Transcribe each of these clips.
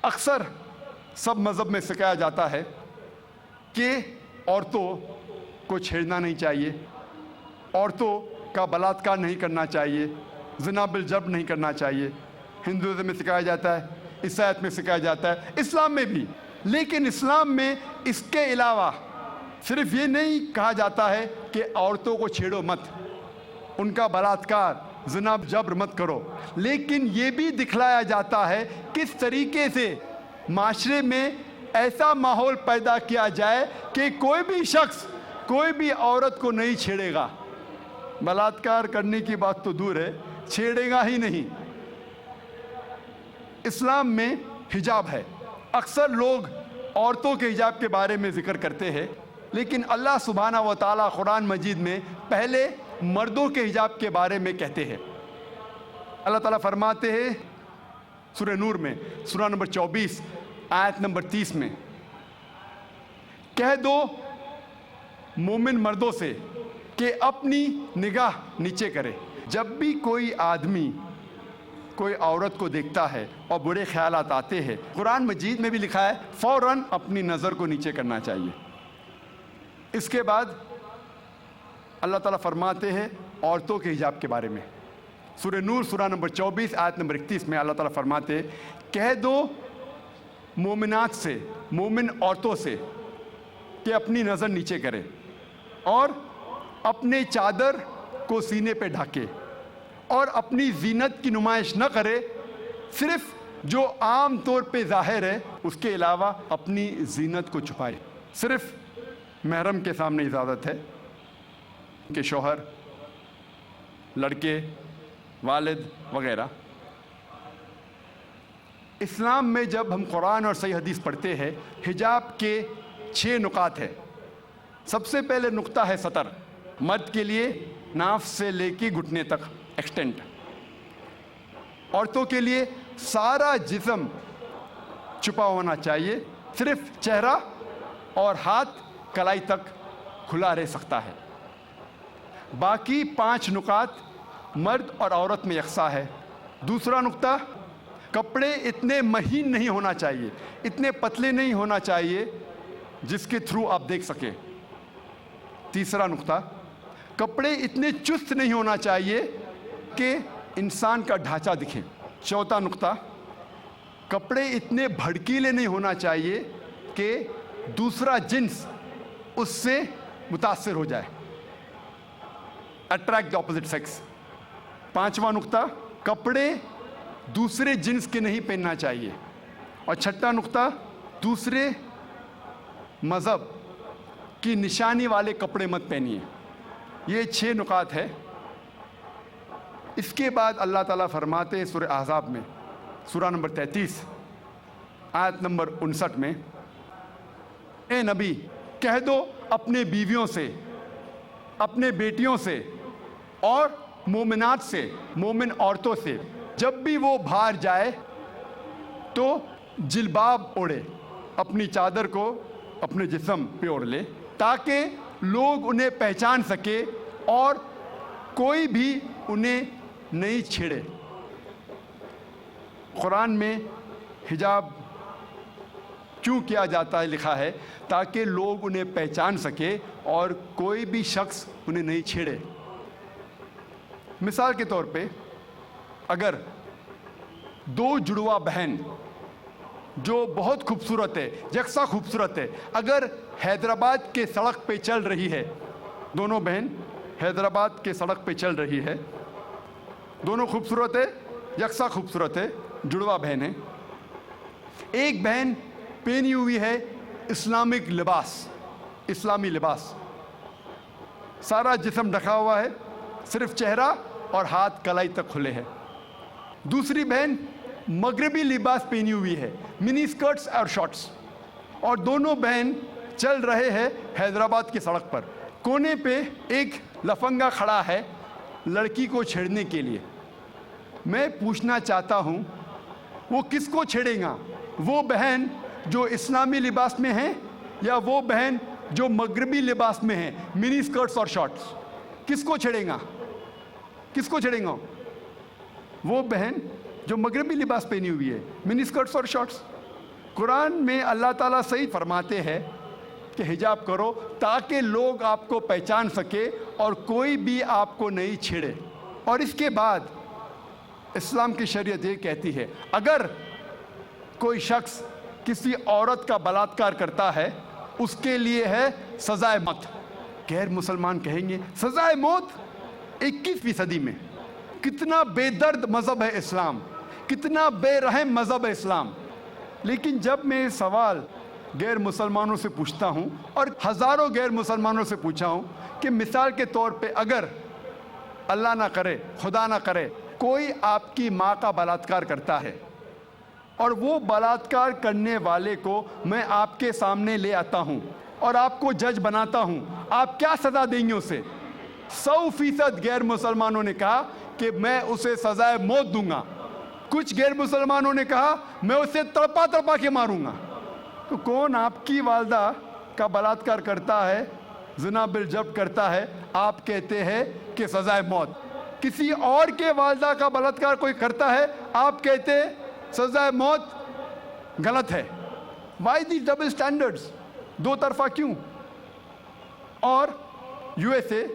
اکثر سب مذہب میں سکھایا جاتا ہے کہ عورتوں کو چھیڑنا نہیں چاہیے، عورتوں کا بلاತ್ಕಾರ نہیں کرنا چاہیے، زنا بالجبر نہیں کرنا چاہیے۔ ہندوازم میں سکھایا جاتا ہے، عیسائیت میں سکھایا جاتا ہے، اسلام میں بھی۔ لیکن اسلام میں اس کے علاوہ صرف یہ نہیں کہا جاتا ہے کہ عورتوں کو چھیڑو مت، ان کا بلاತ್ಕಾರ زنا جبر مت کرو، لیکن یہ بھی دکھلایا جاتا ہے کس طریقے سے معاشرے میں ایسا ماحول پیدا کیا جائے کہ کوئی بھی شخص کوئی بھی عورت کو نہیں چھیڑے گا۔ بلاತ್ಕಾರ کرنے کی بات تو دور ہے، چھیڑے گا ہی نہیں۔ اسلام میں حجاب ہے۔ اکثر لوگ عورتوں کے حجاب کے بارے میں ذکر کرتے ہیں، لیکن اللہ سبحانہ و تعالیٰ قرآن مجید میں پہلے مردوں کے حجاب کے بارے میں کہتے ہیں۔ اللہ تعالیٰ فرماتے ہیں سورہ نور میں، سورہ نمبر 24 آیت نمبر 30 میں، کہہ دو مومن مردوں سے کہ اپنی نگاہ نیچے کرے۔ جب بھی کوئی آدمی کوئی عورت کو دیکھتا ہے اور برے خیالات آتے ہیں، قرآن مجید میں بھی لکھا ہے فوراً اپنی نظر کو نیچے کرنا چاہیے۔ اس کے بعد اللہ تعالیٰ فرماتے ہیں عورتوں کے حجاب کے بارے میں، سورہ نور سورہ نمبر 24 آیت نمبر 31 میں اللہ تعالیٰ فرماتے ہیں کہہ دو مومنات سے، مومن عورتوں سے کہ اپنی نظر نیچے کرے اور اپنے چادر کو سینے پہ ڈھکے اور اپنی زینت کی نمائش نہ کرے، صرف جو عام طور پہ ظاہر ہے، اس کے علاوہ اپنی زینت کو چھپائے۔ صرف محرم کے سامنے اجازت ہے کہ شوہر، لڑکے، والد وغیرہ۔ اسلام میں جب ہم قرآن اور صحیح حدیث پڑھتے ہیں، حجاب کے 6 نقاط ہیں۔ سب سے پہلے نقطہ ہے سطر، مرد کے لیے ناف سے لے کے گھٹنے تک ایکسٹینٹ، عورتوں کے لیے سارا جسم چھپا ہونا چاہیے، صرف چہرہ اور ہاتھ کلائی تک کھلا رہ سکتا ہے۔ باقی 5 نقاط مرد اور عورت میں یکساں ہے۔ دوسرا نقطہ، کپڑے اتنے مہین نہیں ہونا چاہیے، اتنے پتلے نہیں ہونا چاہیے جس کے تھرو آپ دیکھ سکیں۔ تیسرا نقطہ، کپڑے اتنے چست نہیں ہونا چاہیے کہ انسان کا ڈھانچہ دکھے۔ چوتھا نقطہ، کپڑے اتنے بھڑکیلے نہیں ہونا چاہیے کہ دوسرا جنس اس سے متاثر ہو جائے، اٹریکٹ دی اپوزٹ سیکس۔ پانچواں نقطہ، کپڑے دوسرے جنس کے نہیں پہننا چاہیے۔ اور چھٹا نقطہ، دوسرے مذہب کی نشانی والے کپڑے مت پہنیے۔ یہ 6 نقاط ہے۔ اس کے بعد اللہ تعالیٰ فرماتے ہیں سورہ احزاب میں، سورہ نمبر 33 آیت نمبر 59 میں، اے نبی کہہ دو اپنے بیویوں سے، اپنے بیٹیوں سے اور مومنات سے، مومن عورتوں سے، جب بھی وہ باہر جائے تو جلباب اوڑھے، اپنی چادر کو اپنے جسم پہ اوڑھ لے تاکہ لوگ انہیں پہچان سکے اور کوئی بھی انہیں نہیں چھیڑے۔ قرآن میں حجاب کیوں کیا جاتا ہے لکھا ہے تاکہ لوگ انہیں پہچان سکے اور کوئی بھی شخص انہیں نہیں چھیڑے۔ مثال کے طور پہ اگر 2 جڑواں بہن جو بہت خوبصورت ہے، یکساں خوبصورت ہے، اگر حیدرآباد کے سڑک پہ چل رہی ہے، دونوں بہن حیدرآباد کے سڑک پہ چل رہی ہے، دونوں خوبصورت ہے، یکساں خوبصورت ہے، جڑواں بہن ہے، ایک بہن پہنی ہوئی ہے اسلامک لباس، اسلامی لباس، سارا جسم ڈھکا ہوا ہے، صرف چہرہ اور ہاتھ کلائی تک کھلے ہیں۔ دوسری بہن مغربی لباس پہنی ہوئی ہے، منی اسکرٹس اور شارٹس، اور دونوں بہن چل رہے ہیں حیدرآباد کی سڑک پر۔ کونے پہ ایک لفنگا کھڑا ہے لڑکی کو چھیڑنے کے لیے۔ میں پوچھنا چاہتا ہوں وہ کس کو چھیڑے گا؟ وہ بہن جو اسلامی لباس میں ہیں یا وہ بہن جو مغربی لباس میں ہیں، منی اسکرٹس اور شارٹس؟ کس کو چھیڑے گا؟ کس کو چھیڑیں گا؟ وہ بہن جو مغربی لباس پہنی ہوئی ہے، منی اسکرٹس اور شارٹس۔ قرآن میں اللہ تعالیٰ صحیح فرماتے ہیں کہ حجاب کرو تاکہ لوگ آپ کو پہچان سکے اور کوئی بھی آپ کو نہیں چھیڑے. اور اس کے بعد اسلام کی شریعت یہ کہتی ہے اگر کوئی شخص کسی عورت کا بلاత్కాر کرتا ہے اس کے لیے ہے سزائے موت. غیر مسلمان کہیں گے سزائے موت 21ویں صدی میں. کتنا بے درد مذہب ہے اسلام, کتنا بے رحم مذہب ہے اسلام. لیکن جب میں سوال غیر مسلمانوں سے پوچھتا ہوں اور ہزاروں غیر مسلمانوں سے پوچھا ہوں کہ مثال کے طور پہ اگر اللہ نہ کرے خدا نہ کرے کوئی آپ کی ماں کا بلاత్కాر کرتا ہے اور وہ بلاత్కాر کرنے والے کو میں آپ کے سامنے لے آتا ہوں اور آپ کو جج بناتا ہوں, آپ کیا سزا دیں گے اسے؟ 100% غیر مسلمانوں نے کہا کہ میں اسے سزائے موت دوں گا. کچھ غیر مسلمانوں نے کہا میں اسے تڑپا تڑپا کے ماروں گا. تو کون آپ کی والدہ کا بلاత్కాر کرتا ہے, زنا بالجبر کرتا ہے, آپ کہتے ہیں کہ سزائے موت. کسی اور کے والدہ کا بلاత్కాر کوئی کرتا ہے, آپ کہتے ہیں سزائے موت غلط ہے. وائی دی ڈبل سٹینڈرڈز, دو طرفہ کیوں؟ اور یو ایس اے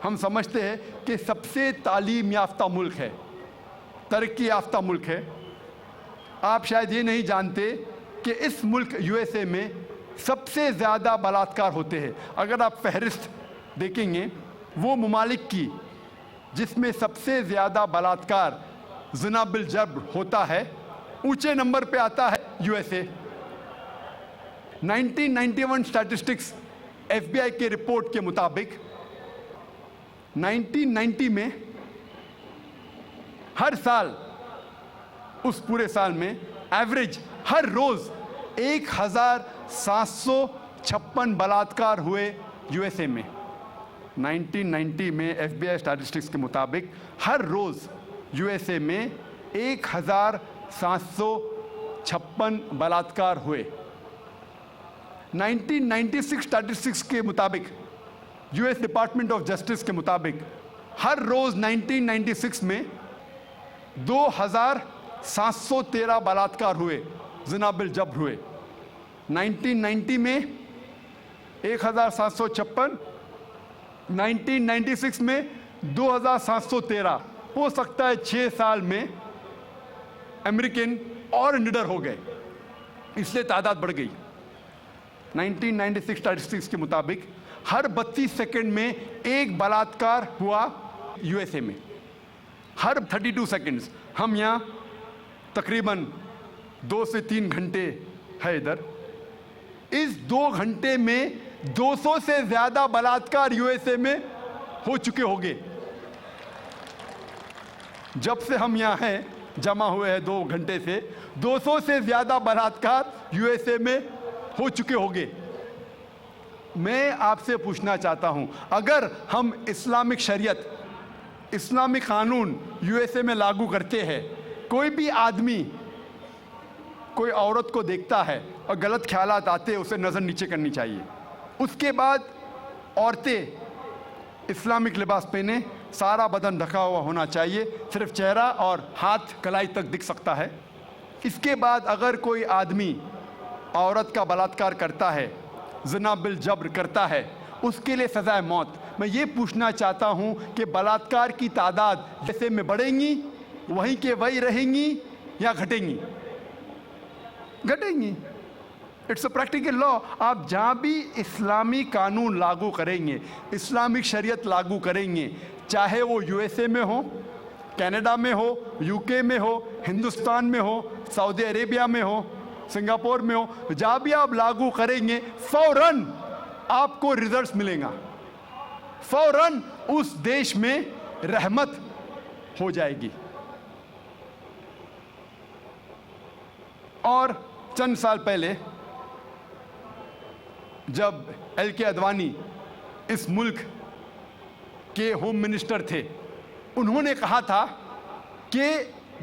ہم سمجھتے ہیں کہ سب سے تعلیم یافتہ ملک ہے, ترقی یافتہ ملک ہے. آپ شاید یہ نہیں جانتے کہ اس ملک یو ایس اے میں سب سے زیادہ بلاత్కాر ہوتے ہیں. اگر آپ فہرست دیکھیں گے وہ ممالک کی جس میں سب سے زیادہ بلاత్కాر زنا بالجبر ہوتا ہے, اونچے نمبر پہ آتا ہے U S A. 1991 statistics F B I کے رپورٹ کے مطابق 1990 میں ہر سال, اس پورے سال میں ایوریج ہر روز 1756 بلاత్కాر ہوئے یو ایس اے میں. 1990 میں ایف بی آئی اسٹیٹسٹکس کے مطابق ہر روز یو ایس اے میں 1756 بلاత్కాر ہوئے. 1996 اسٹیٹسٹکس کے مطابق U S department of justice کے مطابق ہر روز 1996 میں 2713 بلاత్కాر ہوئے, زنا بالجبر ہوئے. 1990 میں 1756, 1996 میں 2713. ہو سکتا ہے 6 سال میں امریکن اور نڈر ہو گئے, اس لیے تعداد بڑھ گئی. 1996 اسٹیٹسٹکس کے مطابق ہر 32 سیکنڈ میں ایک بلاత్కాر ہوا یو ایس اے میں, ہر 32 سیکنڈز. ہم یہاں تقریباً 2 سے 3 گھنٹے ہے ادھر, اس 2 گھنٹے میں 200 سے زیادہ بلاత్కాر یو ایس اے میں ہو چکے ہوں گے. جب سے ہم یہاں ہیں جمع ہوئے ہیں 2 گھنٹے سے 200 سے زیادہ بلاత్కాر یو ایس اے میں ہو چکے ہوں گے. میں آپ سے پوچھنا چاہتا ہوں اگر ہم اسلامک شریعت, اسلامی قانون یو ایس اے میں لاگو کرتے ہیں, کوئی بھی آدمی کوئی عورت کو دیکھتا ہے اور غلط خیالات آتے ہیں اسے نظر نیچے کرنی چاہیے. اس کے بعد عورتیں اسلامک لباس پہنے, سارا بدن ڈھکا ہوا ہونا چاہیے, صرف چہرہ اور ہاتھ کلائی تک دکھ سکتا ہے. اس کے بعد اگر کوئی آدمی عورت کا بلاత్కాر کرتا ہے, زنا بالجبر کرتا ہے, اس کے لیے سزائے موت. میں یہ پوچھنا چاہتا ہوں کہ بلاత్కాر کی تعداد جیسے میں بڑھیں گی وہیں کے وہی رہیں گی یا گھٹیں گی؟ گھٹیں گی. اٹس اے پریکٹیکل لا. آپ جہاں بھی اسلامی قانون لاگو کریں گے, اسلامک شریعت لاگو کریں گے, چاہے وہ یو ایس اے میں ہو, کینیڈا میں ہو, یو کے میں ہو, ہندوستان میں ہو, سعودی عربیہ میں ہو, سنگاپور میں ہو, جہاں بھی آپ لاگو کریں گے فوراً آپ کو ریزلٹس ملیں گا, فوراً اس دیش میں رحمت ہو جائے گی. اور چند سال پہلے جب ایل کے اڈوانی اس ملک کے ہوم منسٹر تھے, انہوں نے کہا تھا کہ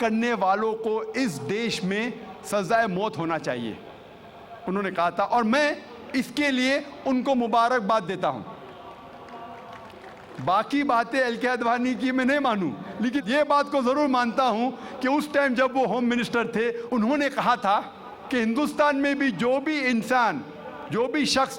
کرنے والوں کو اس دیش میں سزائے موت ہونا چاہیے. انہوں نے کہا تھا اور میں اس کے لیے ان کو مبارکباد دیتا ہوں. باقی باتیں ایل کے اڈوانی کی میں نہیں مانوں, لیکن یہ بات کو ضرور مانتا ہوں کہ اس ٹائم جب وہ ہوم منسٹر تھے انہوں نے کہا تھا کہ ہندوستان میں بھی جو بھی انسان، جو بھی شخص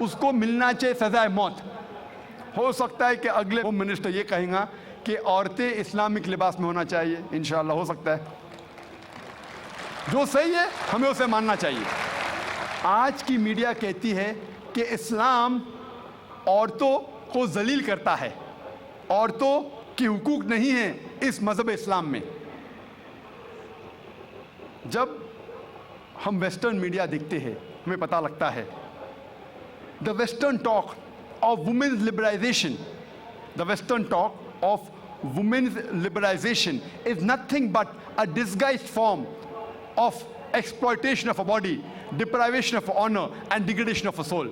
اس کو ملنا چاہیے سزائے موت. ہو سکتا ہے کہ اگلے ہوم منسٹر یہ کہیں گا کہ عورتیں اسلامک لباس میں ہونا چاہیے، انشاءاللہ ہو سکتا ہے. جو صحیح ہے ہمیں اسے ماننا چاہیے. آج کی میڈیا کہتی ہے کہ اسلام عورتوں کو ذلیل کرتا ہے، عورتوں کے حقوق نہیں ہیں اس مذہب اسلام میں. جب ہم ویسٹرن میڈیا دیکھتے ہیں ہمیں پتہ لگتا ہے the western talk of women's liberalization, the western talk of women's liberalization is nothing but a disguised form of exploitation of a body, deprivation of honor and degradation of a soul.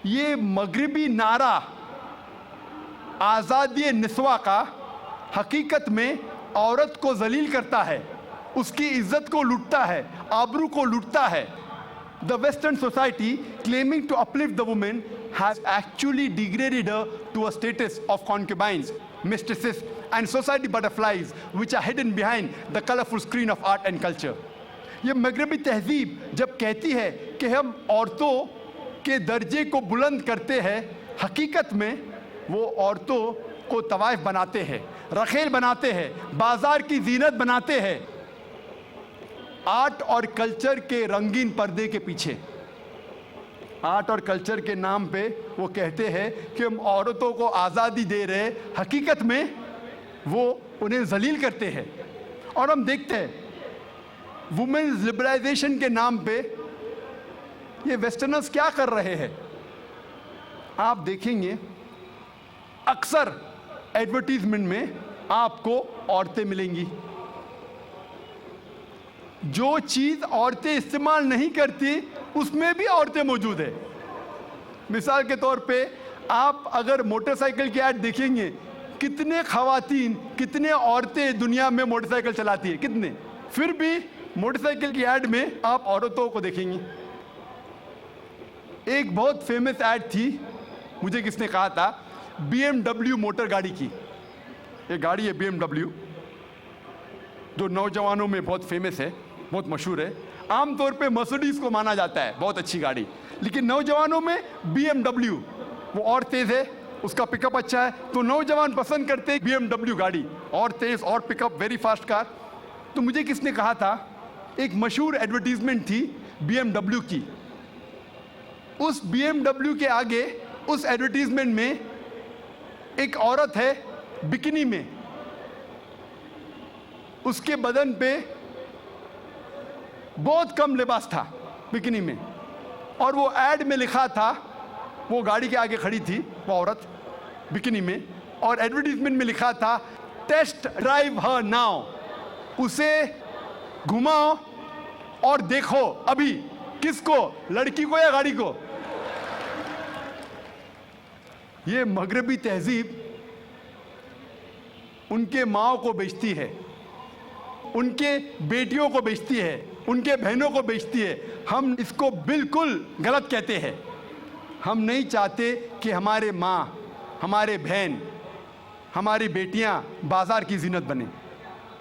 یہ مغربی نعرہ آزادی نسواں کا حقیقت میں عورت کو ذلیل کرتا ہے، اس کی عزت کو لوٹتا ہے، آبرو کو لوٹتا ہے. The Western society claiming to uplift the woman has actually degraded her to a status of concubines, mistresses and society butterflies which are hidden behind the colorful screen of art and culture. یہ مغربی تہذیب جب کہتی ہے کہ ہم عورتوں کے درجے کو بلند کرتے ہیں، حقیقت میں وہ عورتوں کو طوائف بناتے ہیں، رخیل بناتے ہیں، بازار کی زینت بناتے ہیں. آرٹ اور کلچر کے رنگین پردے کے پیچھے، آرٹ اور کلچر کے نام پہ وہ کہتے ہیں کہ ہم عورتوں کو آزادی دے رہے، حقیقت میں وہ انہیں ذلیل کرتے ہیں. اور ہم دیکھتے ہیں وومنز لبرائزیشن کے نام پہ یہ ویسٹرنرز کیا کر رہے ہیں. آپ دیکھیں گے اکثر ایڈورٹیزمنٹ میں آپ کو عورتیں ملیں گی. جو چیز عورتیں استعمال نہیں کرتی اس میں بھی عورتیں موجود ہیں. مثال کے طور پہ آپ اگر موٹر سائیکل کی ایڈ دیکھیں گے، کتنے خواتین، کتنے عورتیں دنیا میں موٹر سائیکل چلاتی ہیں، کتنے، پھر بھی موٹر سائیکل کی ایڈ میں آپ عورتوں کو دیکھیں گے. ایک بہت فیمس ایڈ تھی، مجھے کس نے کہا تھا، بی ایم ڈبلیو موٹر گاڑی کی. ایک گاڑی ہے بی ایم ڈبلیو جو نوجوانوں میں بہت فیمس ہے، بہت مشہور ہے. عام طور پہ مرسڈیز کو مانا جاتا ہے بہت اچھی گاڑی، لیکن نوجوانوں میں بی ایم ڈبلیو وہ اور تیز ہے، اس کا پک اپ اچھا ہے، تو نوجوان پسند کرتے بی ایم ڈبلیو گاڑی، اور تیز اور پک اپ، ویری فاسٹ کار. تو مجھے کس نے کہا تھا، ایک مشہور ایڈورٹیزمنٹ تھی بی ایم ڈبلیو کی. اس بی ایم ڈبلیو کے آگے اس ایڈورٹیزمنٹ میں ایک عورت ہے بکینی میں، اس کے بدن پہ بہت کم لباس تھا بکینی میں، اور وہ ایڈ میں لکھا تھا، وہ گاڑی کے آگے کھڑی تھی وہ عورت بکینی میں، اور ایڈورٹیزمنٹ میں لکھا تھا ٹیسٹ ڈرائیو ہر ناؤ، اسے گھماؤ اور دیکھو ابھی. کس کو، لڑکی کو یا گاڑی کو؟ یہ مغربی تہذیب ان کے ماؤں کو بیچتی ہے، ان کے بیٹیوں کو بیچتی ہے، ان کے بہنوں کو بیچتی ہے. ہم اس کو بالکل غلط کہتے ہیں. ہم نہیں چاہتے کہ ہمارے ماں، ہمارے بہن، ہماری بیٹیاں بازار کی زینت بنیں.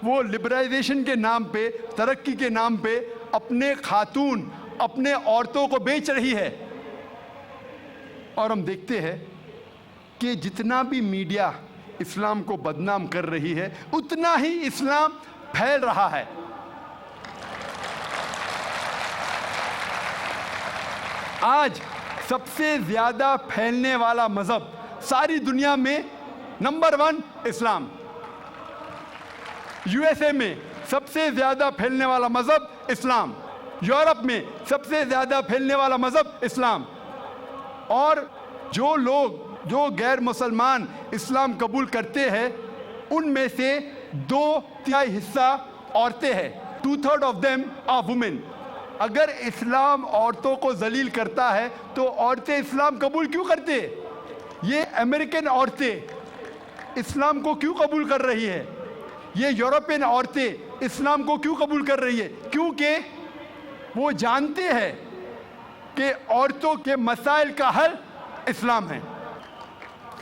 وہ لبرائزیشن کے نام پہ، ترقی کے نام پہ اپنے خاتون، اپنے عورتوں کو بیچ رہی ہے. اور ہم دیکھتے ہیں کہ جتنا بھی میڈیا اسلام کو بدنام کر رہی ہے اتنا ہی اسلام پھیل رہا ہے. آج سب سے زیادہ پھیلنے والا مذہب ساری دنیا میں نمبر 1 اسلام. یو ایس اے میں سب سے زیادہ پھیلنے والا مذہب اسلام، یورپ میں سب سے زیادہ پھیلنے والا مذہب اسلام. اور جو لوگ، جو غیر مسلمان اسلام قبول کرتے ہیں ان میں سے 2/3 حصہ عورتیں ہیں. 2/3 آف دیم آر وومن. اگر اسلام عورتوں کو ذلیل کرتا ہے تو عورتیں اسلام قبول کیوں کرتے؟ یہ امریکن عورتیں اسلام کو کیوں قبول کر رہی ہے؟ یہ یورپین عورتیں اسلام کو کیوں قبول کر رہی ہے؟ کیونکہ وہ جانتے ہیں کہ عورتوں کے مسائل کا حل اسلام ہے.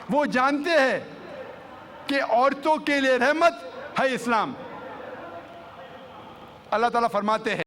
وہ جانتے ہیں کہ عورتوں کے لیے رحمت ہے اسلام. اللہ تعالیٰ فرماتے ہیں